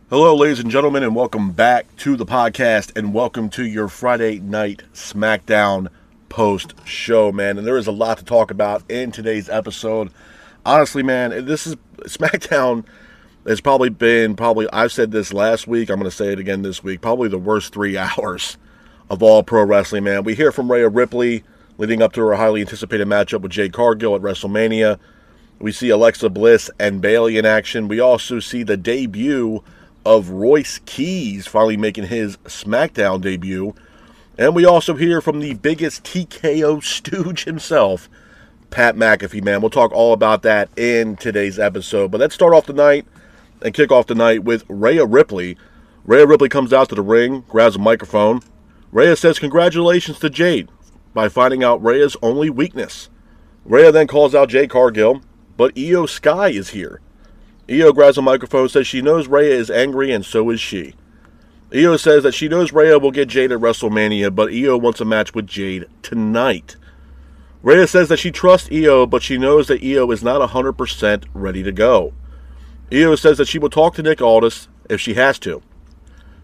Hello, ladies and gentlemen, and welcome back to the podcast, and welcome to your Friday Night Smackdown post-show, man. And there is a lot to talk about in today's episode. Honestly, man, this is Smackdown has I've said this last week, I'm going to say it again this week, probably the worst 3 hours of all pro wrestling, man. We hear from Rhea Ripley leading up to her highly anticipated matchup with Jade Cargill at WrestleMania. We see Alexa Bliss and Bayley in action. We also see the debut of Royce Keys finally making his SmackDown debut. And we also hear from the biggest TKO Stooge himself, Pat McAfee, man. We'll talk all about that in today's episode. But let's start off the night and kick off the night with Rhea Ripley. Rhea Ripley comes out to the ring, grabs a microphone. Rhea says congratulations to Jade by finding out Rhea's only weakness. Rhea then calls out Jade Cargill, but Io Sky is here. Io grabs a microphone, says she knows Rhea is angry, and so is she. Io says that she knows Rhea will get Jade at WrestleMania, but Io wants a match with Jade tonight. Rhea says that she trusts Io, but she knows that Io is not 100% ready to go. Io says that she will talk to Nick Aldis if she has to.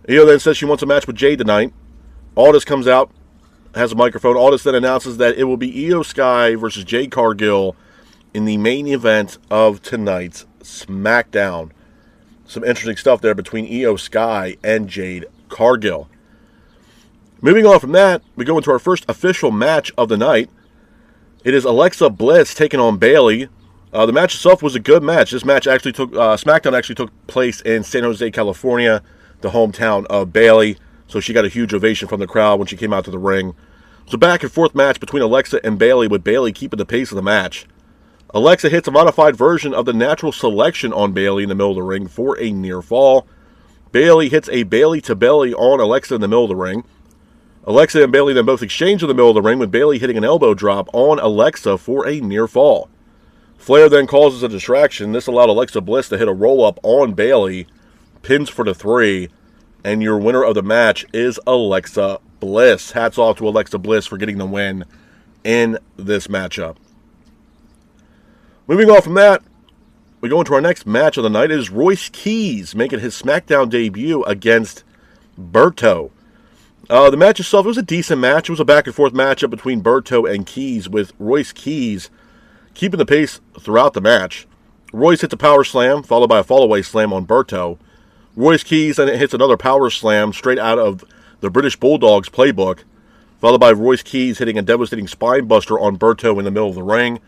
Io then says she wants a match with Jade tonight. Aldis comes out, has a microphone. Aldis then announces that it will be Io Sky versus Jade Cargill in the main event of tonight's SmackDown. Some interesting stuff there between Io Sky and Jade Cargill. Moving on from that, we go into our first official match of the night. It is Alexa Bliss taking on Bayley. The match itself was a good match. This match SmackDown actually took place in San Jose, California, the hometown of Bayley. So she got a huge ovation from the crowd when she came out to the ring. It was a back and forth match between Alexa and Bayley, with Bayley keeping the pace of the match. Alexa hits a modified version of the natural selection on Bayley in the middle of the ring for a near fall. Bayley hits a Bayley to belly on Alexa in the middle of the ring. Alexa and Bayley then both exchange in the middle of the ring, with Bayley hitting an elbow drop on Alexa for a near fall. Flair then causes a distraction. This allowed Alexa Bliss to hit a roll-up on Bayley, pins for the 3, and your winner of the match is Alexa Bliss. Hats off to Alexa Bliss for getting the win in this matchup. Moving on from that, we go into our next match of the night. It is Royce Keys making his SmackDown debut against Berto. The match itself, it was a decent match. It was a back-and-forth matchup between Berto and Keys, with Royce Keys keeping the pace throughout the match. Royce hits a power slam, followed by a fallaway slam on Berto. Royce Keys then hits another power slam straight out of the British Bulldog's playbook, followed by Royce Keys hitting a devastating spine buster on Berto in the middle of the ring.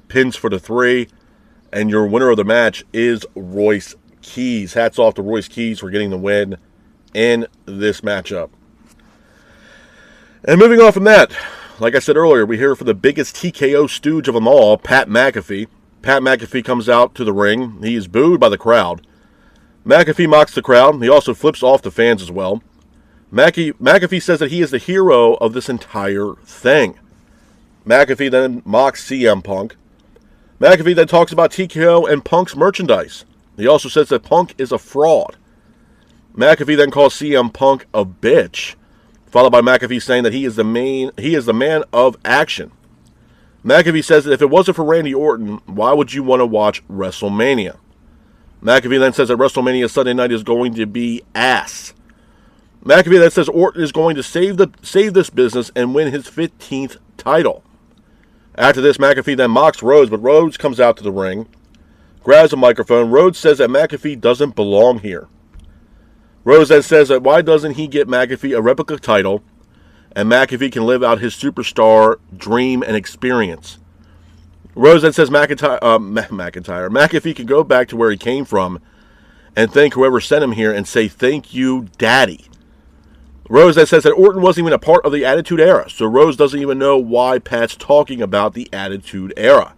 Pins for the 3, and your winner of the match is Royce Keys. Hats off to Royce Keys for getting the win in this matchup. And moving on from that, like I said earlier, we hear from the biggest TKO Stooge of them all, Pat McAfee. Pat McAfee comes out to the ring. He is booed by the crowd. McAfee mocks the crowd. He also flips off the fans as well. McAfee says that he is the hero of this entire thing. McAfee then mocks CM Punk. McAfee then talks about TKO and Punk's merchandise. He also says that Punk is a fraud. McAfee then calls CM Punk a bitch, followed by McAfee saying that he is the man of action. McAfee says that if it wasn't for Randy Orton, why would you want to watch WrestleMania? McAfee then says that WrestleMania Sunday night is going to be ass. McAfee then says Orton is going to save this business and win his 15th title. After this, McAfee then mocks Rhodes, but Rhodes comes out to the ring, grabs a microphone. Rhodes says that McAfee doesn't belong here. Rhodes then says that why doesn't he get McAfee a replica title, and McAfee can live out his superstar dream and experience. Rhodes then says McAfee can go back to where he came from and thank whoever sent him here and say, "Thank you, Daddy." Rose then says that Orton wasn't even a part of the Attitude Era, so Rose doesn't even know why Pat's talking about the Attitude Era.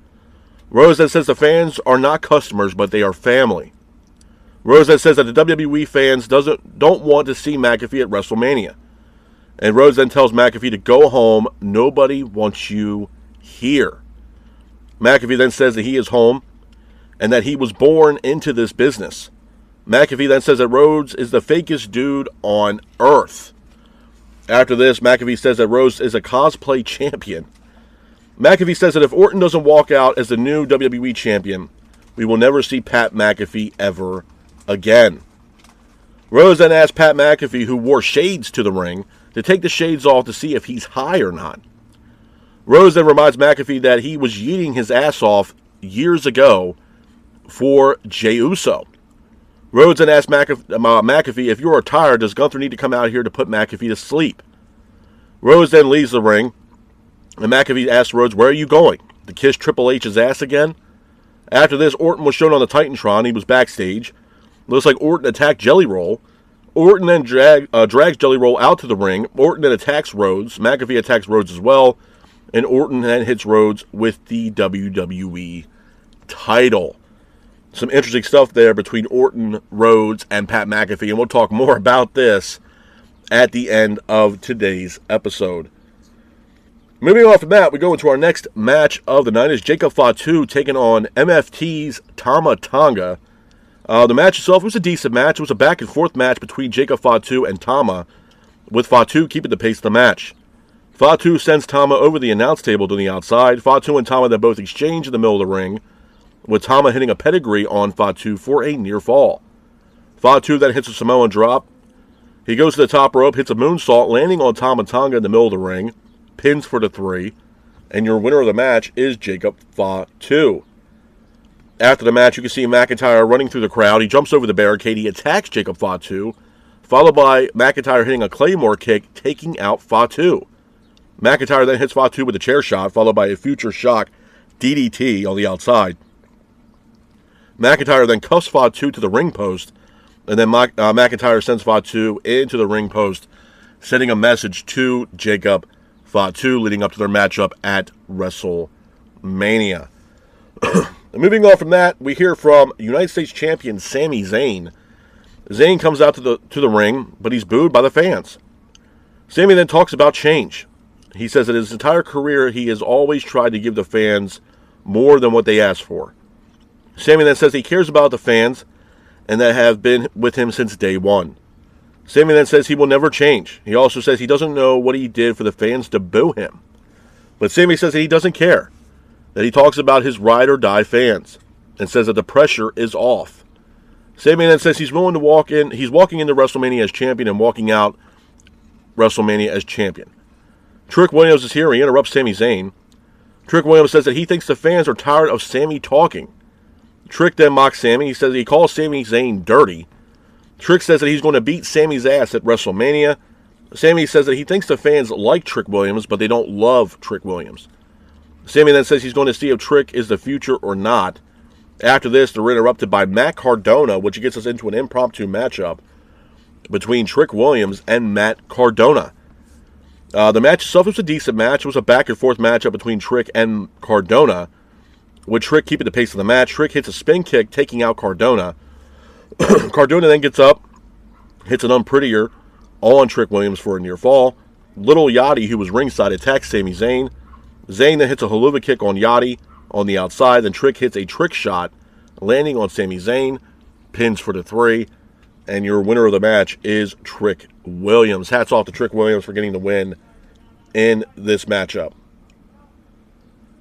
Rose then says the fans are not customers, but they are family. Rose then says that the WWE fans don't want to see McAfee at WrestleMania. And Rose then tells McAfee to go home. Nobody wants you here. McAfee then says that he is home and that he was born into this business. McAfee then says that Rhodes is the fakest dude on earth. After this, McAfee says that Rhodes is a cosplay champion. McAfee says that if Orton doesn't walk out as the new WWE champion, we will never see Pat McAfee ever again. Rose then asked Pat McAfee, who wore shades to the ring, to take the shades off to see if he's high or not. Rose then reminds McAfee that he was yeeting his ass off years ago for Jey Uso. Rhodes then asked McAfee, if you're tired, does Gunther need to come out here to put McAfee to sleep? Rhodes then leaves the ring, and McAfee asks Rhodes, where are you going? To kiss Triple H's ass again? After this, Orton was shown on the Titantron. He was backstage. Looks like Orton attacked Jelly Roll. Orton then drags Jelly Roll out to the ring. Orton then attacks Rhodes. McAfee attacks Rhodes as well. And Orton then hits Rhodes with the WWE title. Some interesting stuff there between Orton, Rhodes, and Pat McAfee. And we'll talk more about this at the end of today's episode. Moving on from that, we go into our next match of the night. Is Jacob Fatu taking on MFT's Tama Tonga. The match itself was a decent match. It was a back-and-forth match between Jacob Fatu and Tama, with Fatu keeping the pace of the match. Fatu sends Tama over the announce table to the outside. Fatu and Tama then both exchange in the middle of the ring, with Tama hitting a pedigree on Fatu for a near fall. Fatu then hits a Samoan drop. He goes to the top rope, hits a moonsault, landing on Tama Tonga in the middle of the ring, pins for the 3, and your winner of the match is Jacob Fatu. After the match, you can see McIntyre running through the crowd. He jumps over the barricade. He attacks Jacob Fatu, followed by McIntyre hitting a Claymore kick, taking out Fatu. McIntyre then hits Fatu with a chair shot, followed by a future shock DDT on the outside. McIntyre then cuffs Fatu to the ring post, and then McIntyre sends Fatu into the ring post, sending a message to Jacob Fatu leading up to their matchup at WrestleMania. Moving on from that, we hear from United States Champion Sami Zayn. Zayn comes out to the ring, but he's booed by the fans. Sami then talks about change. He says that his entire career, he has always tried to give the fans more than what they ask for. Sami then says he cares about the fans and that have been with him since day one. Sami then says he will never change. He also says he doesn't know what he did for the fans to boo him. But Sami says that he doesn't care. That he talks about his ride or die fans and says that the pressure is off. Sami then says he's willing to he's walking into WrestleMania as champion and walking out WrestleMania as champion. Trick Williams is here. He interrupts Sami Zayn. Trick Williams says that he thinks the fans are tired of Sami talking. Trick then mocks Sami. He says he calls Sami Zayn dirty. Trick says that he's going to beat Sami's ass at WrestleMania. Sami says that he thinks the fans like Trick Williams, but they don't love Trick Williams. Sami then says he's going to see if Trick is the future or not. After this, they're interrupted by Matt Cardona, which gets us into an impromptu matchup between Trick Williams and Matt Cardona. The match itself was a decent match. It was a back-and-forth matchup between Trick and Cardona, with Trick keeping the pace of the match. Trick hits a spin kick, taking out Cardona. Cardona then gets up, hits an unprettier on Trick Williams for a near fall. Little Yachty, who was ringside, attacks Sami Zayn. Zayn then hits a haluva kick on Yachty on the outside. Then Trick hits a trick shot, landing on Sami Zayn. Pins for the 3. And your winner of the match is Trick Williams. Hats off to Trick Williams for getting the win in this matchup.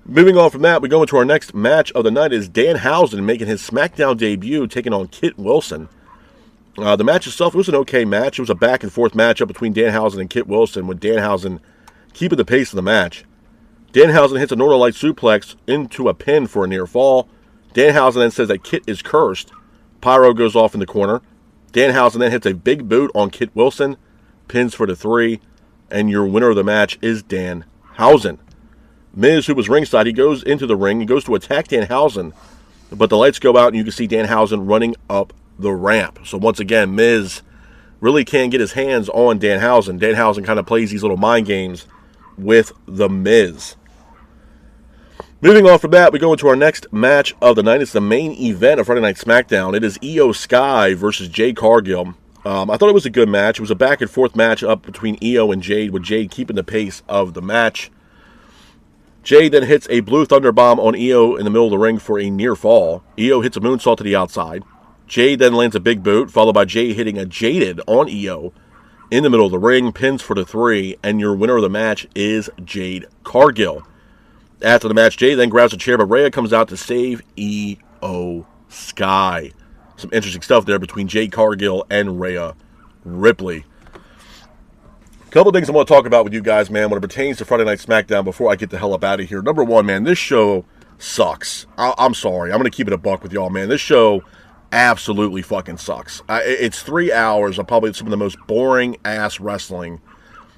Moving on from that, we go into our next match of the night. Is Danhausen making his SmackDown debut, taking on Kit Wilson. The match itself, it was an okay match. It was a back-and-forth matchup between Danhausen and Kit Wilson, with Danhausen keeping the pace of the match. Danhausen hits a Northern Light suplex into a pin for a near fall. Danhausen then says that Kit is cursed. Pyro goes off in the corner. Danhausen then hits a big boot on Kit Wilson. Pins for the 3. And your winner of the match is Danhausen. Miz, who was ringside, he goes into the ring. He goes to attack Danhausen. But the lights go out and you can see Danhausen running up the ramp. So once again, Miz really can't get his hands on Danhausen. Danhausen kind of plays these little mind games with the Miz. Moving on from that, we go into our next match of the night. It's the main event of Friday Night Smackdown. It is Io Sky versus Jade Cargill. I thought it was a good match. It was a back-and-forth match up between Io and Jade, with Jade keeping the pace of the match. Jade then hits a Blue Thunder Bomb on Io in the middle of the ring for a near fall. Io hits a moonsault to the outside. Jade then lands a big boot, followed by Jade hitting a Jaded on Io in the middle of the ring. Pins for the 3, and your winner of the match is Jade Cargill. After the match, Jade then grabs a chair, but Rhea comes out to save Io Sky. Some interesting stuff there between Jade Cargill and Rhea Ripley. A couple of things I want to talk about with you guys, man, when it pertains to Friday Night SmackDown before I get the hell up out of here. Number one, man, this show sucks. I'm sorry. I'm going to keep it a buck with y'all, man. This show absolutely fucking sucks. It's 3 hours of probably some of the most boring-ass wrestling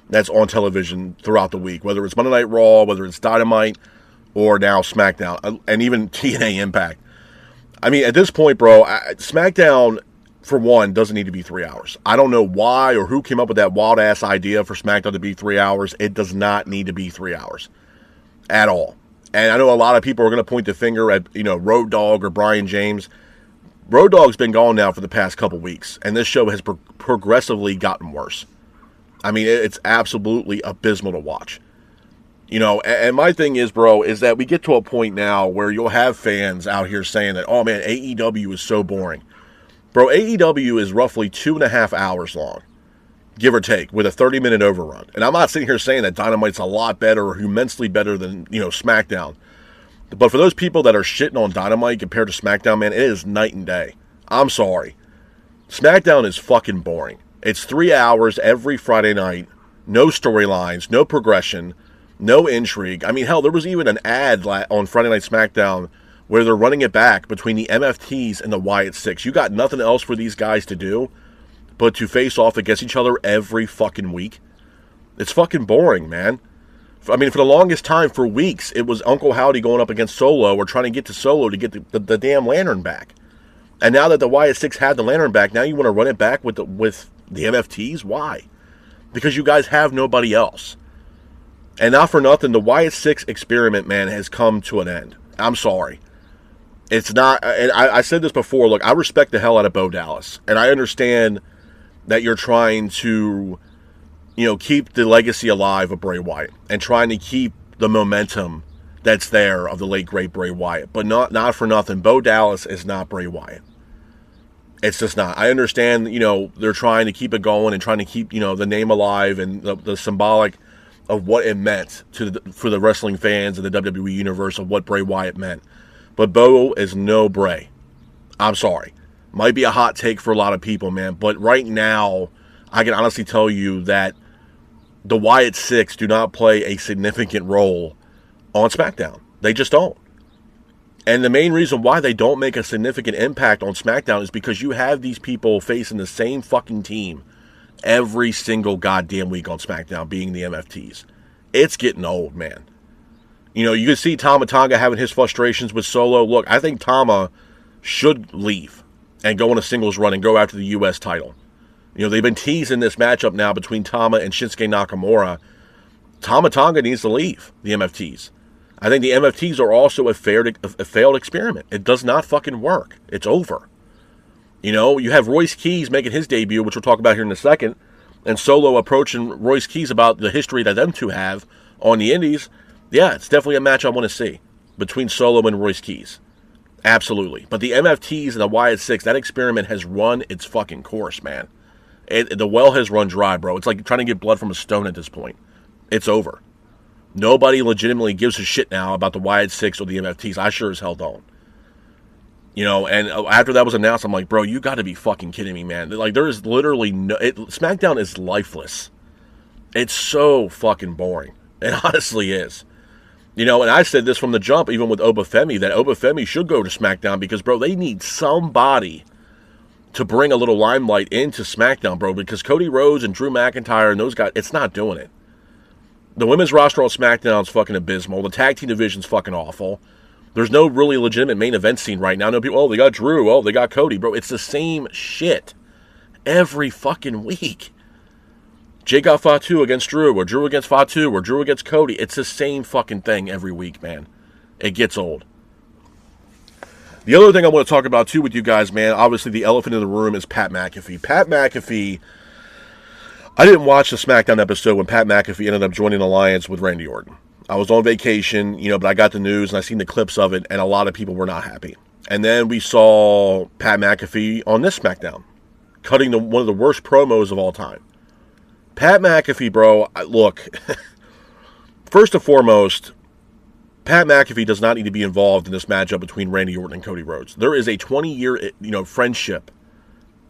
that's on television throughout the week, whether it's Monday Night Raw, whether it's Dynamite, or now SmackDown, and even TNA Impact. I mean, at this point, bro, SmackDown, for one, doesn't need to be 3 hours. I don't know why or who came up with that wild-ass idea for SmackDown to be 3 hours. It does not need to be 3 hours at all. And I know a lot of people are going to point the finger at, Road Dogg or Brian James. Road Dogg's been gone now for the past couple weeks, and this show has progressively gotten worse. I mean, it's absolutely abysmal to watch. And my thing is, bro, is that we get to a point now where you'll have fans out here saying that, oh, man, AEW is so boring. Bro, AEW is roughly 2.5 hours long, give or take, with a 30-minute overrun. And I'm not sitting here saying that Dynamite's a lot better or immensely better than, SmackDown. But for those people that are shitting on Dynamite compared to SmackDown, man, it is night and day. I'm sorry. SmackDown is fucking boring. It's 3 hours every Friday night, no storylines, no progression, no intrigue. I mean, hell, there was even an ad on Friday Night SmackDown where they're running it back between the MFTs and the Wyatt Six. You got nothing else for these guys to do but to face off against each other every fucking week. It's fucking boring, man. I mean, for the longest time, for weeks, it was Uncle Howdy going up against Solo or trying to get to Solo to get the damn lantern back. And now that the Wyatt Six had the lantern back, now you want to run it back with the MFTs? Why? Because you guys have nobody else. And not for nothing, the Wyatt Six experiment, man, has come to an end. I'm sorry. It's not, and I said this before, look, I respect the hell out of Bo Dallas. And I understand that you're trying to, keep the legacy alive of Bray Wyatt. And trying to keep the momentum that's there of the late, great Bray Wyatt. But not for nothing, Bo Dallas is not Bray Wyatt. It's just not. I understand, they're trying to keep it going and trying to keep, the name alive and the symbolic of what it meant for the wrestling fans and the WWE universe of what Bray Wyatt meant. But Bo is no Bray. I'm sorry. Might be a hot take for a lot of people, man. But right now, I can honestly tell you that the Wyatt Six do not play a significant role on SmackDown. They just don't. And the main reason why they don't make a significant impact on SmackDown is because you have these people facing the same fucking team every single goddamn week on SmackDown, being the MFTs. It's getting old, man. You can see Tama Tonga having his frustrations with Solo. Look, I think Tama should leave and go on a singles run and go after the U.S. title. They've been teasing this matchup now between Tama and Shinsuke Nakamura. Tama Tonga needs to leave the MFTs. I think the MFTs are also a failed experiment. It does not fucking work. It's over. You have Royce Keys making his debut, which we'll talk about here in a second, and Solo approaching Royce Keys about the history that them two have on the Indies. Yeah, it's definitely a match I want to see between Solo and Royce Keys. Absolutely. But the MFTs and the Wyatt Six, that experiment has run its fucking course, man. The well has run dry, bro. It's like trying to get blood from a stone at this point. It's over. Nobody legitimately gives a shit now about the Wyatt Six or the MFTs. I sure as hell don't. And after that was announced, I'm like, bro, you got to be fucking kidding me, man. Like, there is literally SmackDown is lifeless. It's so fucking boring. It honestly is. And I said this from the jump, even with Obafemi, that Obafemi should go to SmackDown because, bro, they need somebody to bring a little limelight into SmackDown, bro, because Cody Rhodes and Drew McIntyre and those guys, it's not doing it. The women's roster on SmackDown is fucking abysmal. The tag team division's fucking awful. There's no really legitimate main event scene right now. No people, oh, they got Drew, oh, they got Cody, bro. It's the same shit every fucking week. Jay got Fatu against Drew, or Drew against Fatu, or Drew against Cody. It's the same fucking thing every week, man. It gets old. The other thing I want to talk about, too, with you guys, man, obviously the elephant in the room is Pat McAfee. Pat McAfee, I didn't watch the SmackDown episode when Pat McAfee ended up joining Alliance with Randy Orton. I was on vacation, but I got the news and I seen the clips of it, and a lot of people were not happy. And then we saw Pat McAfee on this SmackDown, cutting one of the worst promos of all time. Pat McAfee, bro, look, first and foremost, Pat McAfee does not need to be involved in this matchup between Randy Orton and Cody Rhodes. There is a 20-year, friendship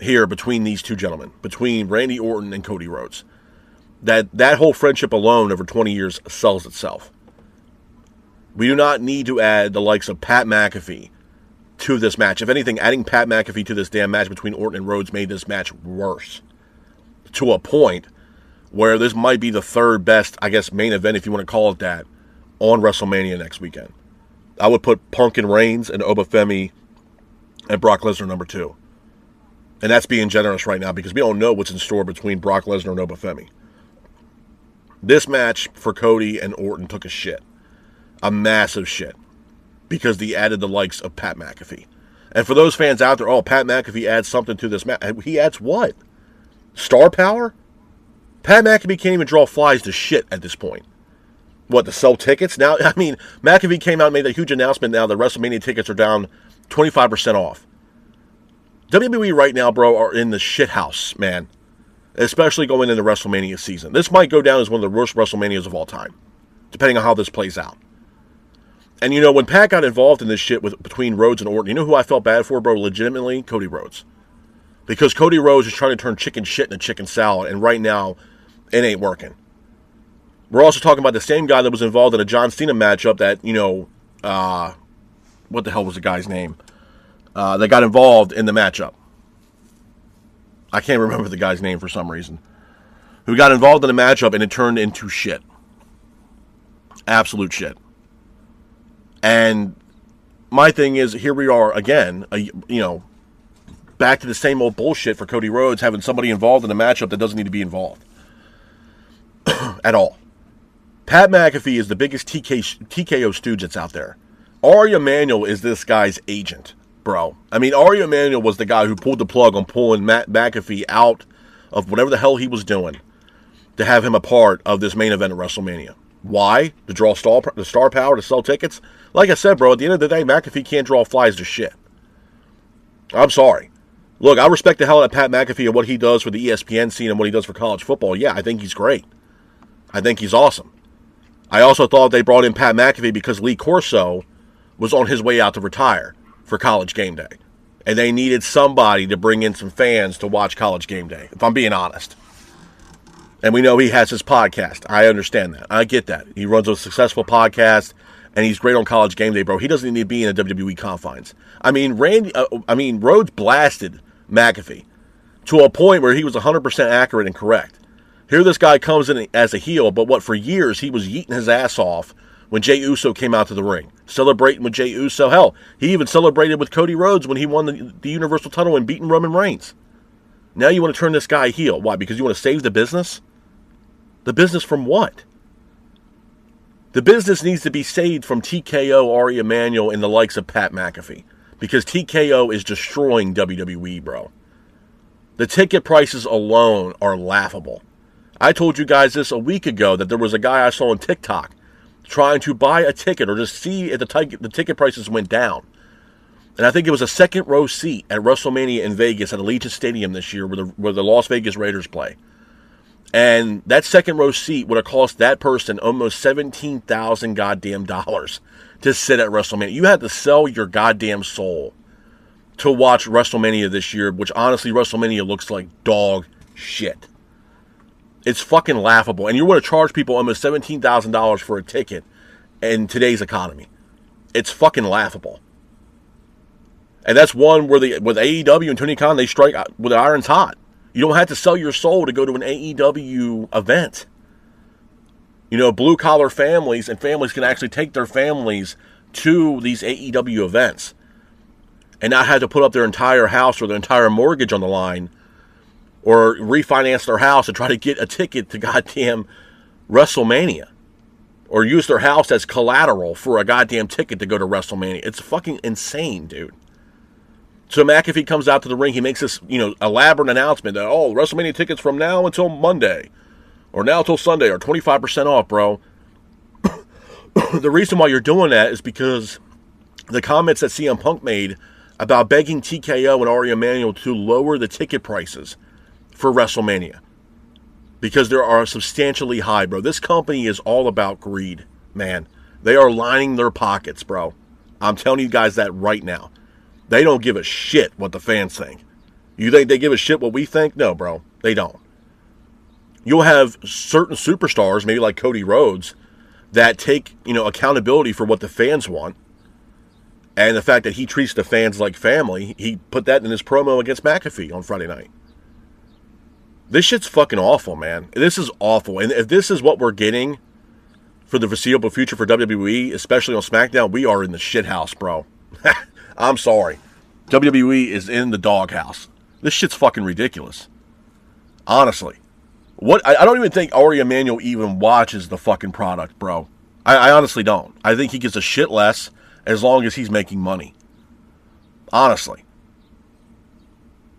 here between these two gentlemen, between Randy Orton and Cody Rhodes. That whole friendship alone over 20 years sells itself. We do not need to add the likes of Pat McAfee to this match. If anything, adding Pat McAfee to this damn match between Orton and Rhodes made this match worse. To a point where this might be the third best, I guess, main event, if you want to call it that, on WrestleMania next weekend. I would put Punk and Reigns and Obafemi and Brock Lesnar number 2. And that's being generous right now because we don't know what's in store between Brock Lesnar and Obafemi. This match for Cody and Orton took a shit. A massive shit. Because they added the likes of Pat McAfee. And for those fans out there, Pat McAfee adds something to this match. He adds what? Star power? Pat McAfee can't even draw flies to shit at this point. What, to sell tickets? Now, I mean, McAfee came out and made a huge announcement now that WrestleMania tickets are down 25% off. WWE right now, bro, are in the shit house, man. Especially going into WrestleMania season. This might go down as one of the worst WrestleManias of all time. Depending on how this plays out. And you know, when Pat got involved in this shit between Rhodes and Orton, you know who I felt bad for, bro, legitimately? Cody Rhodes. Because Cody Rhodes is trying to turn chicken shit into chicken salad, and right now, it ain't working. We're also talking about the same guy that was involved in a John Cena matchup that, you know, what the hell was the guy's name? That got involved in the matchup. I can't remember the guy's name for some reason. Who got involved in the matchup and it turned into shit. Absolute shit. And my thing is, here we are again, back to the same old bullshit for Cody Rhodes, having somebody involved in a matchup that doesn't need to be involved. At all. Pat McAfee is the biggest TKO Stooge that's out there. Ari Emanuel is this guy's agent, bro. I mean, Ari Emanuel was the guy who pulled the plug on pulling McAfee out of whatever the hell he was doing to have him a part of this main event at WrestleMania. Why? To draw the star power, to sell tickets? Like I said, bro, at the end of the day, McAfee can't draw flies to shit. I'm sorry. Look, I respect the hell out of Pat McAfee and what he does for the ESPN scene and what he does for college football. Yeah, I think he's great. I think he's awesome. I also thought they brought in Pat McAfee because Lee Corso was on his way out to retire for College Game Day. And they needed somebody to bring in some fans to watch College Game Day, if I'm being honest. And we know he has his podcast. I understand that. I get that. He runs a successful podcast, and he's great on College Game Day, bro. He doesn't need to be in the WWE confines. I mean, Rhodes blasted McAfee to a point where he was 100% accurate and correct. Here this guy comes in as a heel, but for years he was yeeting his ass off when Jey Uso came out to the ring. Celebrating with Jey Uso. Hell, he even celebrated with Cody Rhodes when he won the Universal title and beating Roman Reigns. Now you want to turn this guy heel. Why? Because you want to save the business? The business from what? The business needs to be saved from TKO, Ari Emanuel, and the likes of Pat McAfee. Because TKO is destroying WWE, bro. The ticket prices alone are laughable. I told you guys this a week ago that there was a guy I saw on TikTok trying to buy a ticket or just see if the ticket prices went down. And I think it was a second row seat at WrestleMania in Vegas at Allegiant Stadium this year where the Las Vegas Raiders play. And that second row seat would have cost that person almost $17,000 goddamn dollars to sit at WrestleMania. You had to sell your goddamn soul to watch WrestleMania this year, which honestly WrestleMania looks like dog shit. It's fucking laughable. And you want to charge people almost $17,000 for a ticket in today's economy. It's fucking laughable. And that's one where with AEW and Tony Khan, they strike with the irons hot. You don't have to sell your soul to go to an AEW event. You know, blue-collar families and families can actually take their families to these AEW events and not have to put up their entire house or their entire mortgage on the line or refinance their house and try to get a ticket to goddamn WrestleMania or use their house as collateral for a goddamn ticket to go to WrestleMania. It's fucking insane, dude. So McAfee comes out to the ring. He makes this, elaborate announcement that, WrestleMania tickets from now until Monday or now until Sunday are 25% off, bro. The reason why you're doing that is because the comments that CM Punk made about begging TKO and Ari Emanuel to lower the ticket prices for WrestleMania because they are substantially high, bro. This company is all about greed, man. They are lining their pockets, bro. I'm telling you guys that right now. They don't give a shit what the fans think. You think they give a shit what we think? No, bro. They don't. You'll have certain superstars, maybe like Cody Rhodes, that take, accountability for what the fans want. And the fact that he treats the fans like family, he put that in his promo against McAfee on Friday night. This shit's fucking awful, man. This is awful. And if this is what we're getting for the foreseeable future for WWE, especially on SmackDown, we are in the shithouse, bro. I'm sorry. WWE is in the doghouse. This shit's fucking ridiculous. Honestly. I don't even think Ari Emanuel even watches the fucking product, bro. I honestly don't. I think he gives a shit less as long as he's making money. Honestly.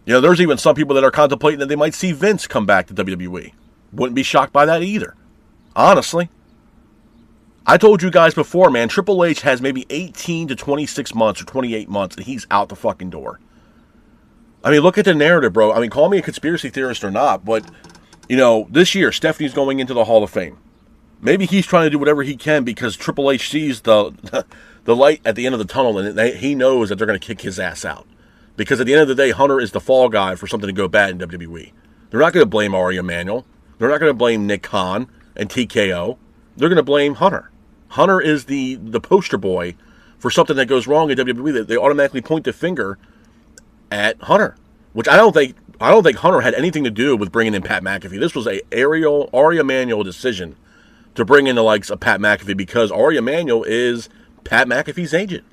There's even some people that are contemplating that they might see Vince come back to WWE. Wouldn't be shocked by that either. Honestly. I told you guys before, man, Triple H has maybe 18 to 26 months or 28 months and he's out the fucking door. I mean, look at the narrative, bro. I mean, call me a conspiracy theorist or not, but, this year, Stephanie's going into the Hall of Fame. Maybe he's trying to do whatever he can because Triple H sees the light at the end of the tunnel and he knows that they're going to kick his ass out. Because at the end of the day, Hunter is the fall guy for something to go bad in WWE. They're not going to blame Ari Emanuel. They're not going to blame Nick Khan and TKO. They're going to blame Hunter. Hunter is the poster boy for something that goes wrong in WWE. They automatically point the finger at Hunter, which I don't think Hunter had anything to do with bringing in Pat McAfee. This was a Ari Emanuel decision to bring in the likes of Pat McAfee because Ari Emanuel is Pat McAfee's agent.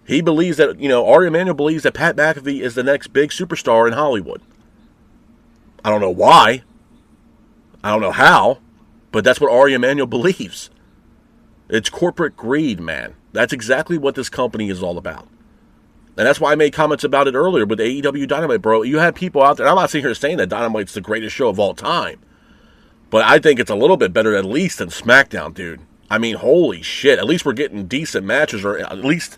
He believes that, Ari Emanuel believes that Pat McAfee is the next big superstar in Hollywood. I don't know why. I don't know how, but that's what Ari Emanuel believes. It's corporate greed, man. That's exactly what this company is all about. And that's why I made comments about it earlier with AEW Dynamite, bro. You had people out there, I'm not sitting here saying that Dynamite's the greatest show of all time, but I think it's a little bit better at least than SmackDown, dude. I mean, holy shit. At least we're getting decent matches, or at least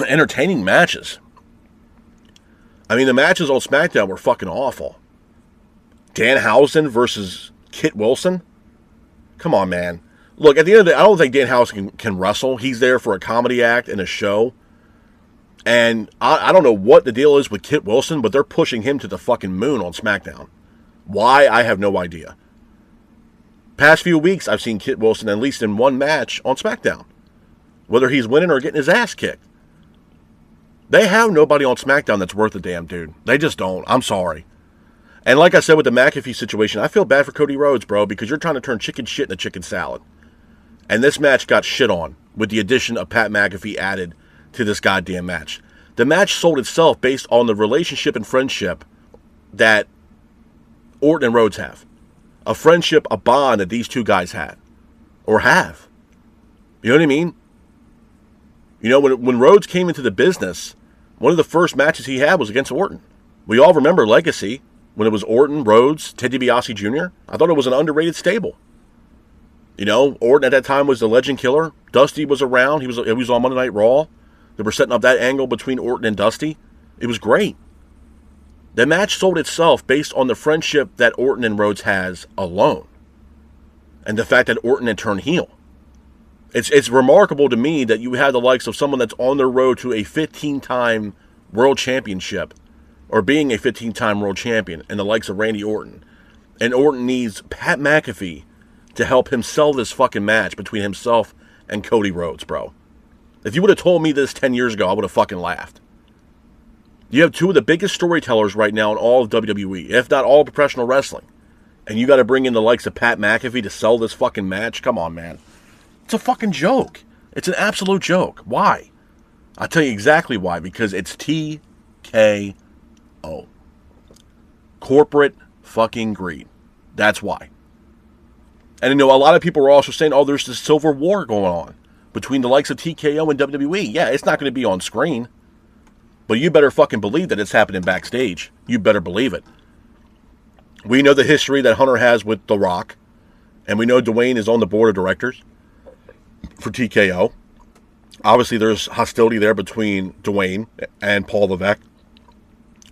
entertaining matches. I mean, the matches on SmackDown were fucking awful. Danhausen versus Kit Wilson? Come on, man. Look, at the end of the day, I don't think Danhausen can wrestle. He's there for a comedy act and a show. And I don't know what the deal is with Kit Wilson, but they're pushing him to the fucking moon on SmackDown. Why? I have no idea. Past few weeks, I've seen Kit Wilson at least in one match on SmackDown. Whether he's winning or getting his ass kicked. They have nobody on SmackDown that's worth a damn, dude. They just don't. I'm sorry. And like I said with the McAfee situation, I feel bad for Cody Rhodes, bro, because you're trying to turn chicken shit into chicken salad. And this match got shit on with the addition of Pat McAfee added to this goddamn match. The match sold itself based on the relationship and friendship that Orton and Rhodes have. A friendship, a bond that these two guys had. Or have. You know what I mean? When Rhodes came into the business, one of the first matches he had was against Orton. We all remember Legacy, when it was Orton, Rhodes, Ted DiBiase Jr. I thought it was an underrated stable. Orton at that time was the legend killer. Dusty was around. He was on Monday Night Raw. They were setting up that angle between Orton and Dusty. It was great. The match sold itself based on the friendship that Orton and Rhodes has alone. And the fact that Orton had turned heel. It's remarkable to me that you have the likes of someone that's on their road to a 15-time world championship, or being a 15-time world champion, and the likes of Randy Orton. And Orton needs Pat McAfee to help him sell this fucking match between himself and Cody Rhodes, bro. If you would have told me this 10 years ago, I would have fucking laughed. You have two of the biggest storytellers right now in all of WWE, if not all of professional wrestling. And you got to bring in the likes of Pat McAfee to sell this fucking match? Come on, man. It's a fucking joke. It's an absolute joke. Why? I'll tell you exactly why. Because it's TKO. Corporate fucking greed. That's why. And a lot of people are also saying, oh, there's this civil war going on between the likes of TKO and WWE. Yeah, it's not going to be on screen. But you better fucking believe that it's happening backstage. You better believe it. We know the history that Hunter has with The Rock. And we know Dwayne is on the board of directors for TKO. Obviously, there's hostility there between Dwayne and Paul Levesque.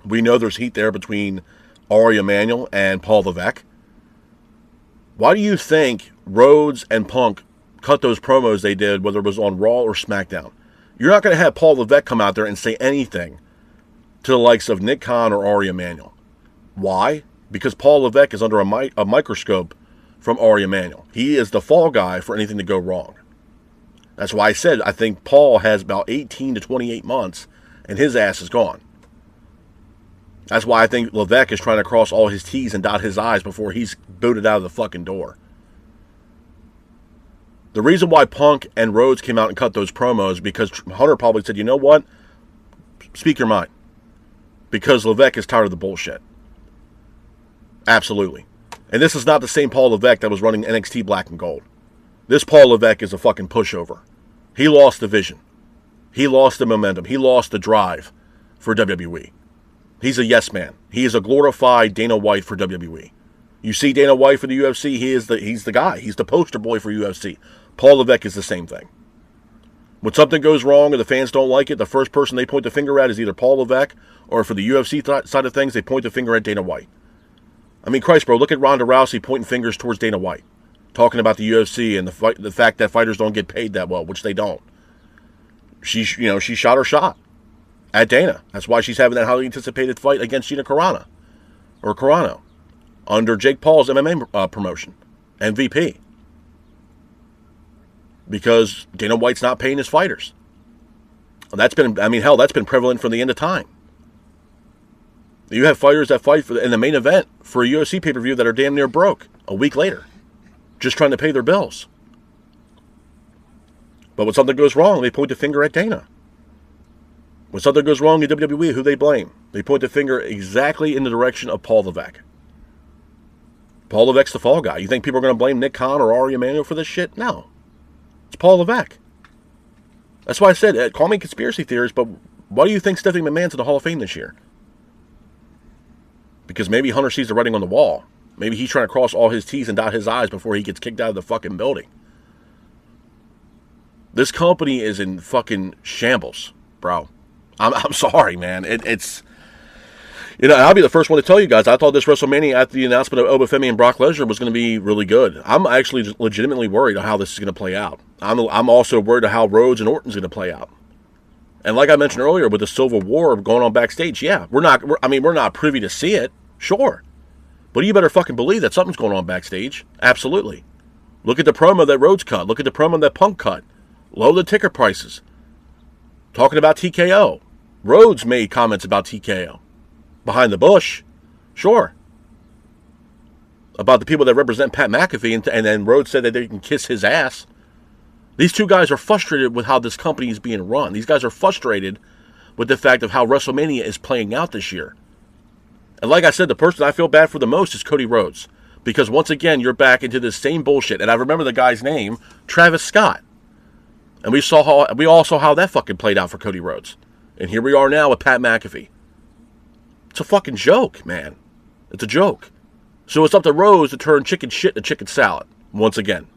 We know there's heat there between Ari Emanuel and Paul Levesque. Why do you think Rhodes and Punk cut those promos they did, whether it was on Raw or SmackDown? You're not going to have Paul Levesque come out there and say anything to the likes of Nick Khan or Ari Emanuel. Why? Because Paul Levesque is under a microscope from Ari Emanuel. He is the fall guy for anything to go wrong. That's why I said I think Paul has about 18 to 28 months and his ass is gone. That's why I think Levesque is trying to cross all his T's and dot his I's before he's booted out of the fucking door. The reason why Punk and Rhodes came out and cut those promos because Hunter probably said, you know what? Speak your mind. Because Levesque is tired of the bullshit. Absolutely. And this is not the same Paul Levesque that was running NXT Black and Gold. This Paul Levesque is a fucking pushover. He lost the vision. He lost the momentum. He lost the drive for WWE. He's a yes man. He is a glorified Dana White for WWE. You see Dana White for the UFC, he's the guy. He's the poster boy for UFC. Paul Levesque is the same thing. When something goes wrong or the fans don't like it, the first person they point the finger at is either Paul Levesque or for the UFC side of things, they point the finger at Dana White. I mean, Christ, bro, look at Ronda Rousey pointing fingers towards Dana White, talking about the UFC and the fact that fighters don't get paid that well, which they don't. She shot her shot at Dana. That's why she's having that highly anticipated fight against Gina Carano under Jake Paul's MMA promotion, MVP. Because Dana White's not paying his fighters. That's been prevalent from the end of time. You have fighters that fight in the main event for a UFC pay-per-view that are damn near broke a week later, just trying to pay their bills. But when something goes wrong, they point the finger at Dana. When something goes wrong in WWE, who they blame? They point the finger exactly in the direction of Paul Levesque. Paul Levesque's the fall guy. You think people are going to blame Nick Khan or Ari Emanuel for this shit? No. It's Paul Levesque. That's why I said, call me conspiracy theorist, but why do you think Stephanie McMahon's in the Hall of Fame this year? Because maybe Hunter sees the writing on the wall. Maybe he's trying to cross all his T's and dot his I's before he gets kicked out of the fucking building. This company is in fucking shambles, bro. I'm sorry, man. It's... I'll be the first one to tell you guys, I thought this WrestleMania after the announcement of Femi and Brock Lesnar was going to be really good. I'm actually legitimately worried on how this is going to play out. I'm also worried on how Rhodes and Orton's going to play out. And like I mentioned earlier, with the Civil War going on backstage, yeah, we're not privy to see it, sure. But you better fucking believe that something's going on backstage. Absolutely. Look at the promo that Rhodes cut. Look at the promo that Punk cut. Lower the ticker prices. Talking about TKO. Rhodes made comments about TKO. Behind the bush, sure. About the people that represent Pat McAfee, and then Rhodes said that they can kiss his ass. These two guys are frustrated with how this company is being run. These guys are frustrated with the fact of how WrestleMania is playing out this year. And like I said, the person I feel bad for the most is Cody Rhodes. Because once again, you're back into this same bullshit. And I remember the guy's name, Travis Scott. And we all saw how that fucking played out for Cody Rhodes. And here we are now with Pat McAfee. It's a fucking joke, man. It's a joke. So it's up to Rhodes to turn chicken shit to chicken salad, once again.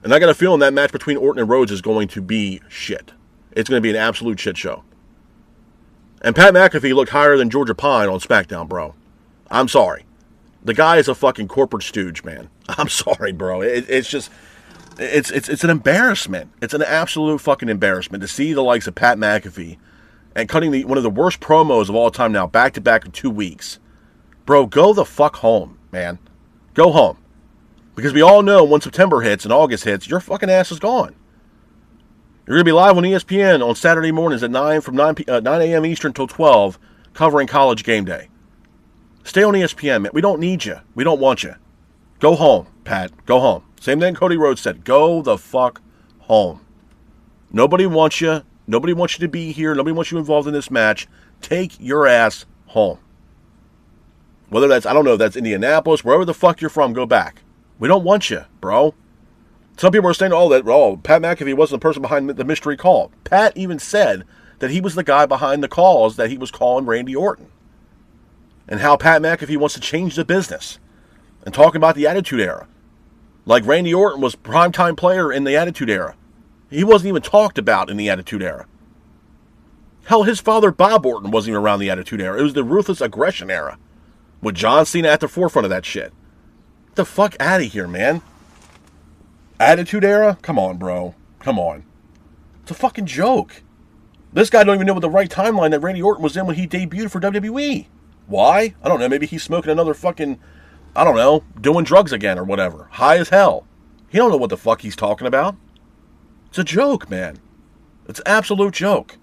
And I got a feeling that match between Orton and Rhodes is going to be shit. It's going to be an absolute shit show. And Pat McAfee looked higher than Georgia Pine on SmackDown, bro. I'm sorry. The guy is a fucking corporate stooge, man. I'm sorry, bro. It's just... It's an embarrassment. It's an absolute fucking embarrassment to see the likes of Pat McAfee and cutting one of the worst promos of all time now, back-to-back in 2 weeks. Bro, go the fuck home, man. Go home. Because we all know when September hits and August hits, your fucking ass is gone. You're going to be live on ESPN on Saturday mornings at 9 a.m. Eastern till 12, covering College Game Day. Stay on ESPN, man. We don't need you. We don't want you. Go home, Pat. Go home. Same thing Cody Rhodes said. Go the fuck home. Nobody wants you. Nobody wants you to be here. Nobody wants you involved in this match. Take your ass home. Whether that's, I don't know, if that's Indianapolis, wherever the fuck you're from, go back. We don't want you, bro. Some people are saying, Pat McAfee wasn't the person behind the mystery call. Pat even said that he was the guy behind the calls that he was calling Randy Orton. And how Pat McAfee wants to change the business. And talking about the Attitude Era. Like Randy Orton was primetime player in the Attitude Era. He wasn't even talked about in the Attitude Era. Hell, his father Bob Orton wasn't even around the Attitude Era. It was the Ruthless Aggression Era. With John Cena at the forefront of that shit. Get the fuck out of here, man. Attitude Era? Come on, bro. Come on. It's a fucking joke. This guy don't even know what the right timeline that Randy Orton was in when he debuted for WWE. Why? I don't know. Maybe he's smoking another fucking, I don't know, doing drugs again or whatever. High as hell. He don't know what the fuck he's talking about. It's a joke, man. It's an absolute joke.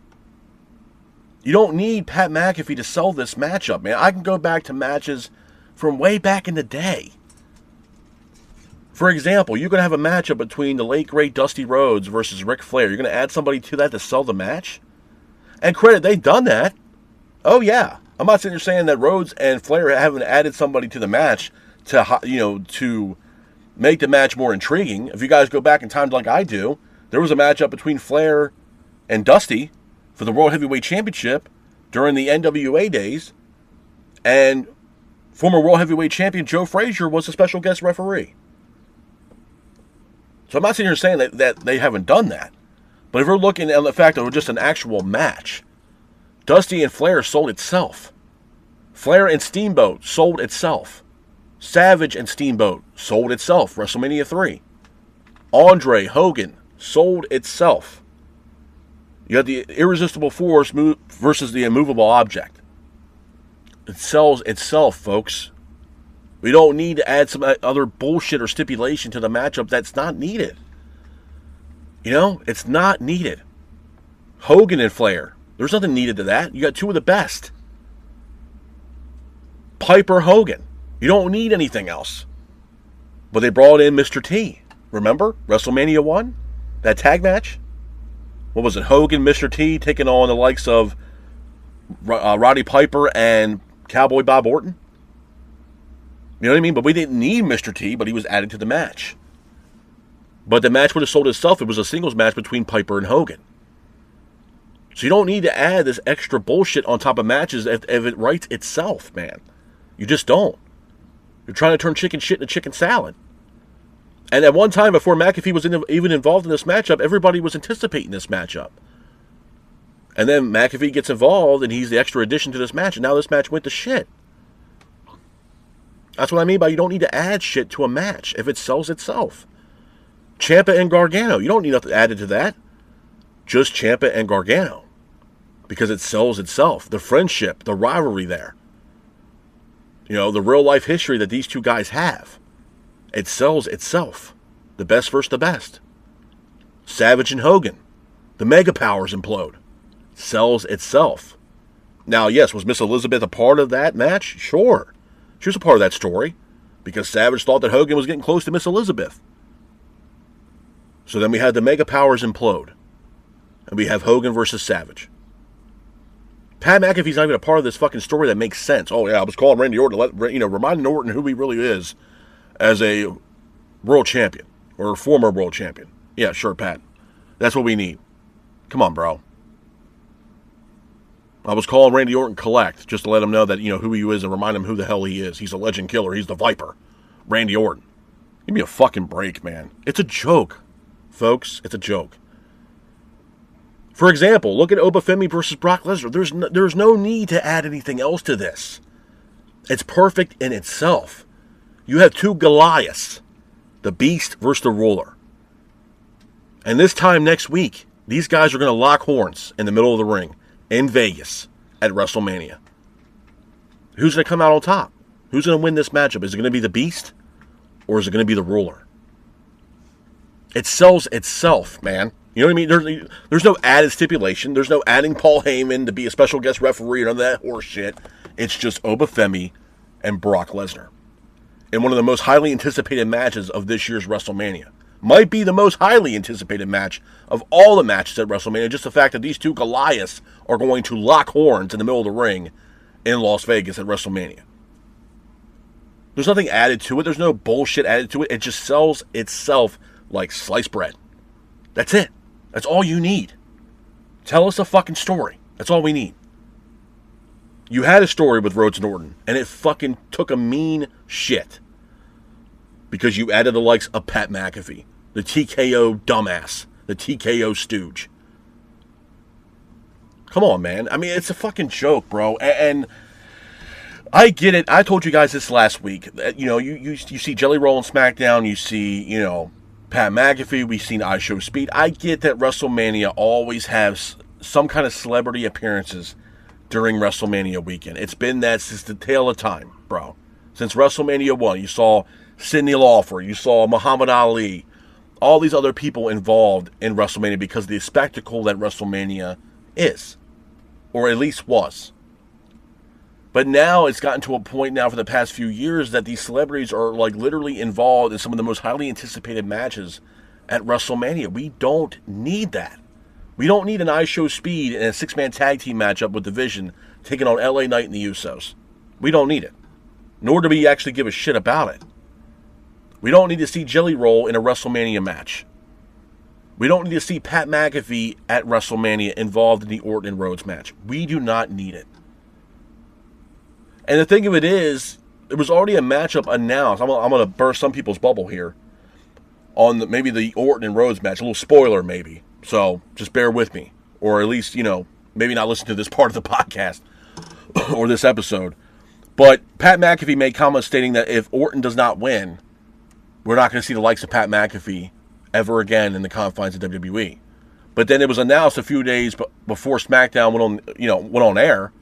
You don't need Pat McAfee to sell this matchup, man. I can go back to matches from way back in the day. For example, you're going to have a matchup between the late, great Dusty Rhodes versus Ric Flair. You're going to add somebody to that to sell the match? And credit, they've done that. Oh, yeah. I'm not sitting here saying that Rhodes and Flair haven't added somebody to the match to make the match more intriguing. If you guys go back in time like I do, there was a matchup between Flair and Dusty for the World Heavyweight Championship during the NWA days, and former World Heavyweight Champion Joe Frazier was a special guest referee. So I'm not sitting here saying that they haven't done that. But if we're looking at the fact that it was just an actual match, Dusty and Flair sold itself. Flair and Steamboat sold itself. Savage and Steamboat sold itself. WrestleMania 3. Andre Hogan sold itself. You got the irresistible force versus the immovable object. It sells itself, folks. We don't need to add some other bullshit or stipulation to the matchup that's not needed. You know, it's not needed. Hogan and Flair. There's nothing needed to that. You got two of the best. Piper Hogan. You don't need anything else. But they brought in Mr. T. Remember? WrestleMania 1? That tag match? What was it? Hogan, Mr. T taking on the likes of Roddy Piper and Cowboy Bob Orton? You know what I mean? But we didn't need Mr. T, but he was added to the match. But the match would have sold itself. It was a singles match between Piper and Hogan. So you don't need to add this extra bullshit on top of matches if it writes itself, man. You just don't. You're trying to turn chicken shit into chicken salad. And at one time, before McAfee was even involved in this matchup, everybody was anticipating this matchup. And then McAfee gets involved, and he's the extra addition to this match, and now this match went to shit. That's what I mean by you don't need to add shit to a match if it sells itself. Ciampa and Gargano, you don't need nothing added to that. Just Ciampa and Gargano. Because it sells itself. The friendship, the rivalry there. You know, the real life history that these two guys have. It sells itself. The best versus the best. Savage and Hogan. The mega powers implode. Sells itself. Now, yes, was Miss Elizabeth a part of that match? Sure. She was a part of that story. Because Savage thought that Hogan was getting close to Miss Elizabeth. So then we had the mega powers implode. And we have Hogan versus Savage. Pat McAfee's not even a part of this fucking story that makes sense. Oh, yeah, I was calling Randy Orton to reminding Orton who he really is as a world champion. Or a former world champion. Yeah, sure, Pat. That's what we need. Come on, bro. I was calling Randy Orton collect just to let him know that, who he is and remind him who the hell he is. He's a legend killer. He's the Viper. Randy Orton. Give me a fucking break, man. It's a joke, folks. It's a joke. For example, look at Obafemi versus Brock Lesnar. There's no need to add anything else to this. It's perfect in itself. You have two Goliaths. The Beast versus the Ruler. And this time next week, these guys are going to lock horns in the middle of the ring in Vegas at WrestleMania. Who's going to come out on top? Who's going to win this matchup? Is it going to be the Beast? Or is it going to be the Ruler? It sells itself, man. You know what I mean? There's no added stipulation. There's no adding Paul Heyman to be a special guest referee or none of that horse shit. It's just Obafemi and Brock Lesnar. In one of the most highly anticipated matches of this year's WrestleMania. Might be the most highly anticipated match of all the matches at WrestleMania. Just the fact that these two Goliaths are going to lock horns in the middle of the ring in Las Vegas at WrestleMania. There's nothing added to it. There's no bullshit added to it. It just sells itself like sliced bread. That's it. That's all you need. Tell us a fucking story. That's all we need. You had a story with Rhodes and Orton, and it fucking took a mean shit. Because you added the likes of Pat McAfee, the TKO dumbass, the TKO Stooge. Come on, man. I mean, it's a fucking joke, bro. And I get it. I told you guys this last week. You see Jelly Roll on SmackDown. You see, Pat McAfee. We've seen I Show Speed. I get that WrestleMania always has some kind of celebrity appearances during WrestleMania weekend. It's been that since the tail of time, bro. Since WrestleMania 1, you saw Cyndi Lauper, you saw Muhammad Ali, all these other people involved in WrestleMania because of the spectacle that WrestleMania is, or at least was. But now it's gotten to a point now for the past few years that these celebrities are like literally involved in some of the most highly anticipated matches at WrestleMania. We don't need that. We don't need an iShow Speed and a 6-man tag team matchup with Division taking on LA Knight and the Usos. We don't need it. Nor do we actually give a shit about it. We don't need to see Jelly Roll in a WrestleMania match. We don't need to see Pat McAfee at WrestleMania involved in the Orton and Rhodes match. We do not need it. And the thing of it is, there was already a matchup announced. I'm going to burst some people's bubble here on maybe the Orton and Rhodes match. A little spoiler, maybe. So just bear with me. Or at least, maybe not listen to this part of the podcast or this episode. But Pat McAfee made comments stating that if Orton does not win, we're not going to see the likes of Pat McAfee ever again in the confines of WWE. But then it was announced a few days before SmackDown went on air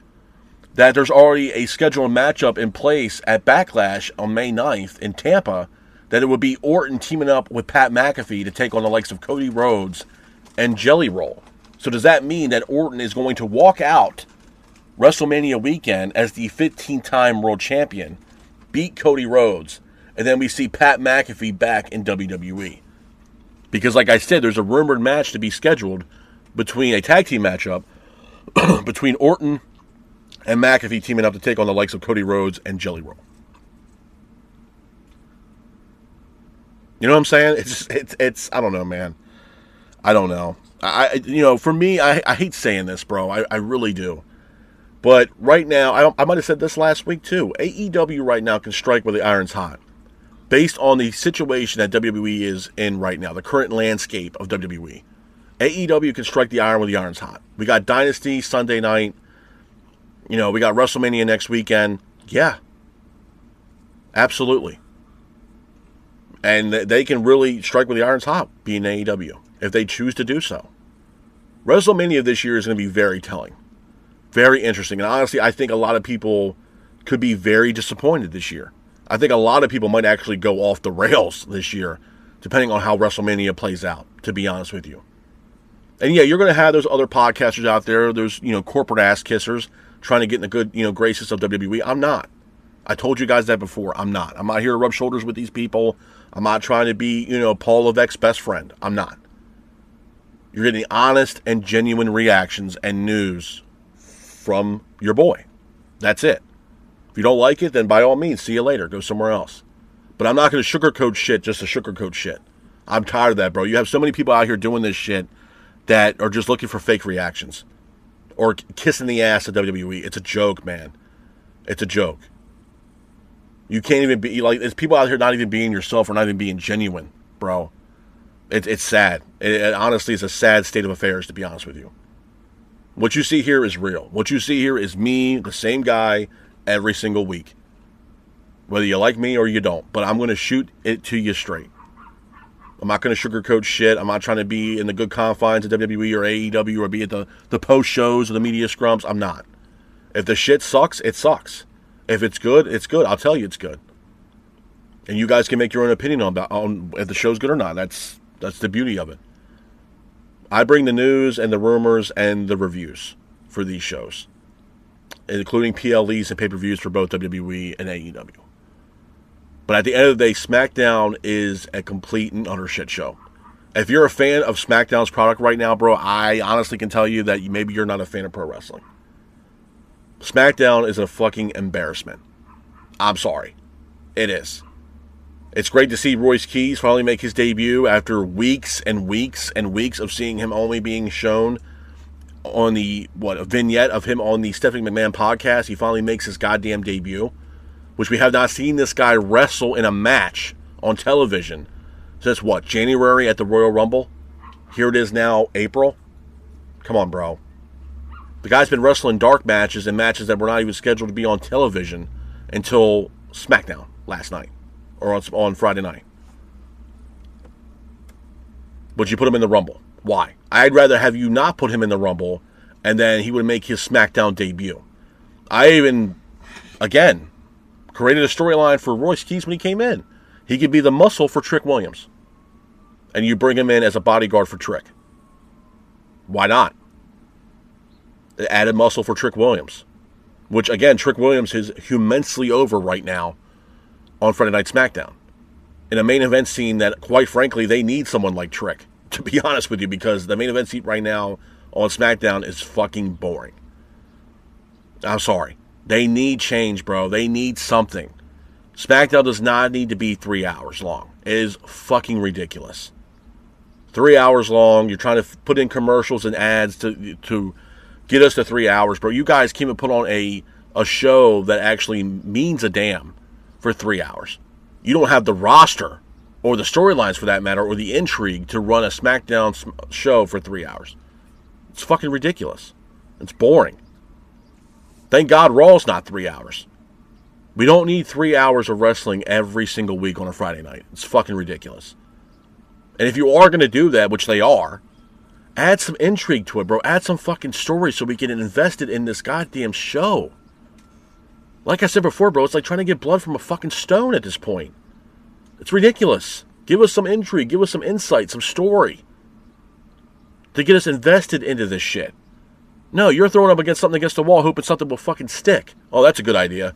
that there's already a scheduled matchup in place at Backlash on May 9th in Tampa, that it would be Orton teaming up with Pat McAfee to take on the likes of Cody Rhodes and Jelly Roll. So does that mean that Orton is going to walk out WrestleMania weekend as the 15-time world champion, beat Cody Rhodes, and then we see Pat McAfee back in WWE? Because like I said, there's a rumored match to be scheduled between a tag team matchup between Orton and McAfee teaming up to take on the likes of Cody Rhodes and Jelly Roll. You know what I'm saying? It's I don't know, man. I don't know. For me, I hate saying this, bro. I really do. But right now, I might have said this last week too. AEW right now can strike where the iron's hot, based on the situation that WWE is in right now, the current landscape of WWE. AEW can strike the iron where the iron's hot. We got Dynasty Sunday night. We got WrestleMania next weekend. Yeah. Absolutely. And they can really strike where the iron's hot, being AEW, if they choose to do so. WrestleMania this year is going to be very telling. Very interesting. And honestly, I think a lot of people could be very disappointed this year. I think a lot of people might actually go off the rails this year, depending on how WrestleMania plays out, to be honest with you. And yeah, you're going to have those other podcasters out there, those, corporate ass kissers, trying to get in the good, graces of WWE. I'm not. I told you guys that before. I'm not. I'm not here to rub shoulders with these people. I'm not trying to be, Paul Levesque's best friend. I'm not. You're getting honest and genuine reactions and news from your boy. That's it. If you don't like it, then by all means, see you later. Go somewhere else. But I'm not going to sugarcoat shit just to sugarcoat shit. I'm tired of that, bro. You have so many people out here doing this shit that are just looking for fake reactions or kissing the ass of WWE. It's a joke, man. It's a joke. You can't even be, there's people out here not even being yourself or not even being genuine, bro. It's sad. It honestly is a sad state of affairs, to be honest with you. What you see here is real. What you see here is me, the same guy, every single week. Whether you like me or you don't. But I'm going to shoot it to you straight. I'm not going to sugarcoat shit. I'm not trying to be in the good confines of WWE or AEW or be at the post shows or the media scrums. I'm not. If the shit sucks, it sucks. If it's good, it's good. I'll tell you it's good. And you guys can make your own opinion on if the show's good or not. That's the beauty of it. I bring the news and the rumors and the reviews for these shows, including PLEs and pay-per-views for both WWE and AEW. But at the end of the day, SmackDown is a complete and utter shit show. If you're a fan of SmackDown's product right now, bro, I honestly can tell you that maybe you're not a fan of pro wrestling. SmackDown is a fucking embarrassment. I'm sorry. It is. It's great to see Royce Keys finally make his debut after weeks and weeks and weeks of seeing him only being shown on a vignette of him on the Stephanie McMahon podcast. He finally makes his goddamn debut, which we have not seen this guy wrestle in a match on television since January at the Royal Rumble? Here it is now, April. Come on, bro. The guy's been wrestling dark matches and matches that were not even scheduled to be on television until SmackDown last night. Or on Friday night. But you put him in the Rumble. Why? I'd rather have you not put him in the Rumble And then he would make his SmackDown debut. I even, again, created a storyline for Royce Keys when he came in. He could be the muscle for Trick Williams. And you bring him in as a bodyguard for Trick. Why not? Added muscle for Trick Williams. Which, again, Trick Williams is immensely over right now on Friday Night SmackDown. In a main event scene that, quite frankly, they need someone like Trick. To be honest with you, because the main event scene right now on SmackDown is fucking boring. I'm sorry. They need change, bro. They need something. SmackDown does not need to be 3 hours long. It is fucking ridiculous. 3 hours long. You're trying to put in commercials and ads to get us to 3 hours, bro. You guys can't even put on a show that actually means a damn for 3 hours. You don't have the roster or the storylines for that matter or the intrigue to run a SmackDown show for 3 hours. It's fucking ridiculous. It's boring. Thank God Raw's not 3 hours. We don't need 3 hours of wrestling every single week on a Friday night. It's fucking ridiculous. And if you are going to do that, which they are, add some intrigue to it, bro. Add some fucking story so we get invested in this goddamn show. Like I said before, bro, it's like trying to get blood from a fucking stone at this point. It's ridiculous. Give us some intrigue. Give us some insight, some story. To get us invested into this shit. No, you're throwing up against something against the wall hoping something will fucking stick. Oh, that's a good idea.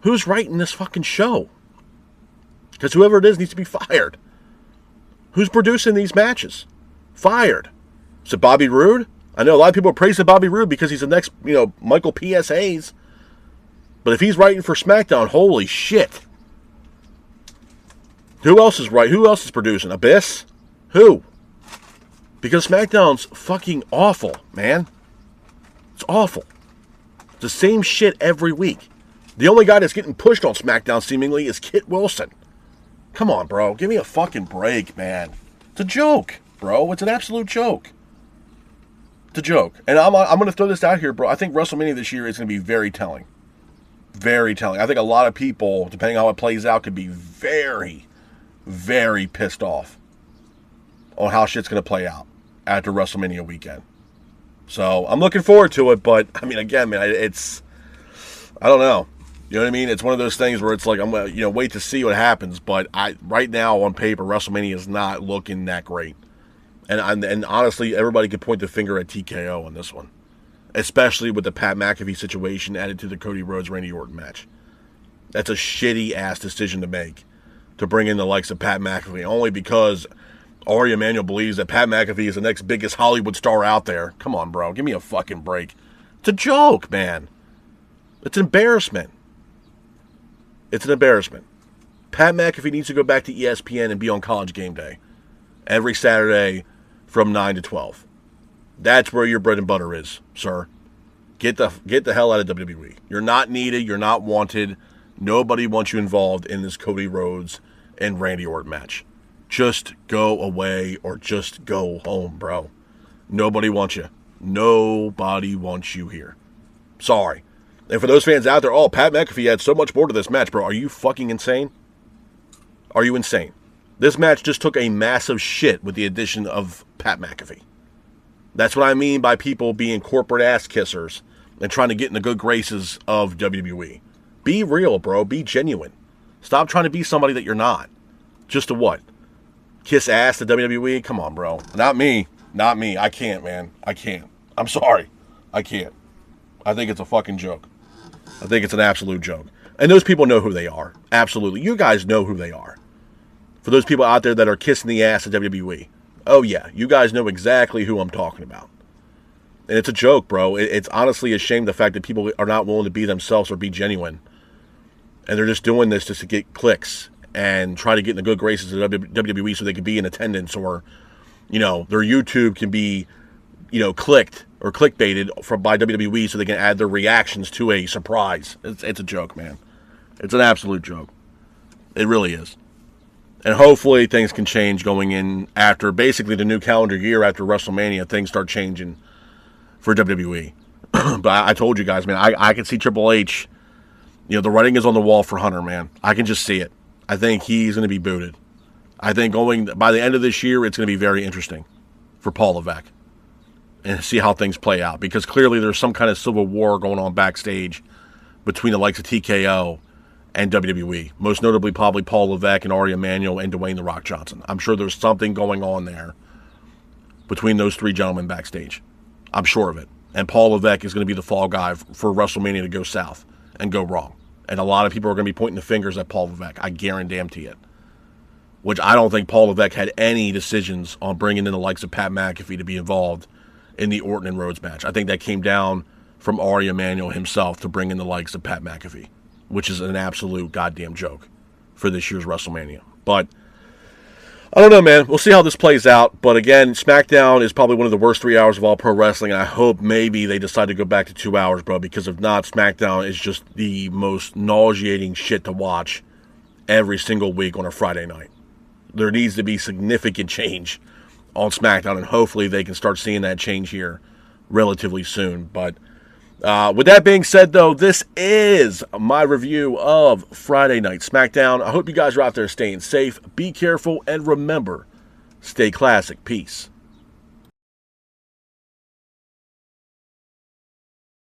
Who's writing this fucking show? Because whoever it is needs to be fired. Who's producing these matches? Fired. Is it Bobby Roode? I know a lot of people are praising Bobby Roode because he's the next, Michael P.S. Hayes. But if he's writing for SmackDown, holy shit. Who else is right? Who else is producing? Abyss? Who? Because SmackDown's fucking awful, man. It's awful. It's the same shit every week. The only guy that's getting pushed on SmackDown, seemingly, is Kit Wilson. Come on, bro. Give me a fucking break, man. It's a joke, bro. It's an absolute joke. It's a joke. And I'm going to throw this out here, bro. I think WrestleMania this year is going to be very telling. Very telling. I think a lot of people, depending on how it plays out, could be very, very pissed off on how shit's going to play out after WrestleMania weekend. So, I'm looking forward to it, but, I mean, again, man, it's, I don't know. You know what I mean? It's one of those things where it's like, I'm going to, wait to see what happens, but right now, on paper, WrestleMania is not looking that great. And honestly, everybody could point the finger at TKO on this one. Especially with the Pat McAfee situation added to the Cody Rhodes-Randy Orton match. That's a shitty-ass decision to make, to bring in the likes of Pat McAfee, only because Ari Emanuel believes that Pat McAfee is the next biggest Hollywood star out there. Come on, bro. Give me a fucking break. It's a joke, man. It's an embarrassment. It's an embarrassment. Pat McAfee needs to go back to ESPN and be on College Game Day every Saturday from 9 to 12. That's where your bread and butter is, sir. Get the hell out of WWE. You're not needed. You're not wanted. Nobody wants you involved in this Cody Rhodes and Randy Orton match. Just go away or just go home, bro. Nobody wants you. Nobody wants you here. Sorry. And for those fans out there, Pat McAfee had so much more to this match, bro. Are you fucking insane? Are you insane? This match just took a massive shit with the addition of Pat McAfee. That's what I mean by people being corporate ass kissers and trying to get in the good graces of WWE. Be real, bro. Be genuine. Stop trying to be somebody that you're not. Just to what? Kiss ass to WWE? Come on, bro. Not me. Not me. I can't, man. I can't. I'm sorry. I can't. I think it's a fucking joke. I think it's an absolute joke. And those people know who they are. Absolutely. You guys know who they are. For those people out there that are kissing the ass of WWE. Oh, yeah. You guys know exactly who I'm talking about. And it's a joke, bro. It's honestly a shame the fact that people are not willing to be themselves or be genuine. And they're just doing this just to get clicks and try to get in the good graces of WWE so they can be in attendance or, their YouTube can be, clicked or clickbaited by WWE so they can add their reactions to a surprise. It's a joke, man. It's an absolute joke. It really is. And hopefully things can change going in after basically the new calendar year after WrestleMania. Things start changing for WWE. But I told you guys, man, I can see Triple H. The writing is on the wall for Hunter, man. I can just see it. I think he's going to be booted. I think by the end of this year, it's going to be very interesting for Paul Levesque. and see how things play out, because clearly there's some kind of civil war going on backstage between the likes of TKO and WWE. Most notably, probably Paul Levesque and Ari Emanuel and Dwayne "The Rock" Johnson. I'm sure there's something going on there between those three gentlemen backstage. I'm sure of it. And Paul Levesque is going to be the fall guy for WrestleMania to go south and go wrong. And a lot of people are going to be pointing the fingers at Paul Levesque. I guarantee it. Which I don't think Paul Levesque had any decisions on bringing in the likes of Pat McAfee to be involved in the Orton and Rhodes match. I think that came down from Ari Emanuel himself to bring in the likes of Pat McAfee, which is an absolute goddamn joke for this year's WrestleMania. But I don't know, man. We'll see how this plays out. But again, SmackDown is probably one of the worst 3 hours of all pro wrestling, and I hope maybe they decide to go back to 2 hours, bro, because if not, SmackDown is just the most nauseating shit to watch every single week on a Friday night. There needs to be significant change on SmackDown, and hopefully they can start seeing that change here relatively soon. But with that being said, though, this is my review of Friday Night SmackDown. I hope you guys are out there staying safe, be careful, and remember, stay classic. Peace.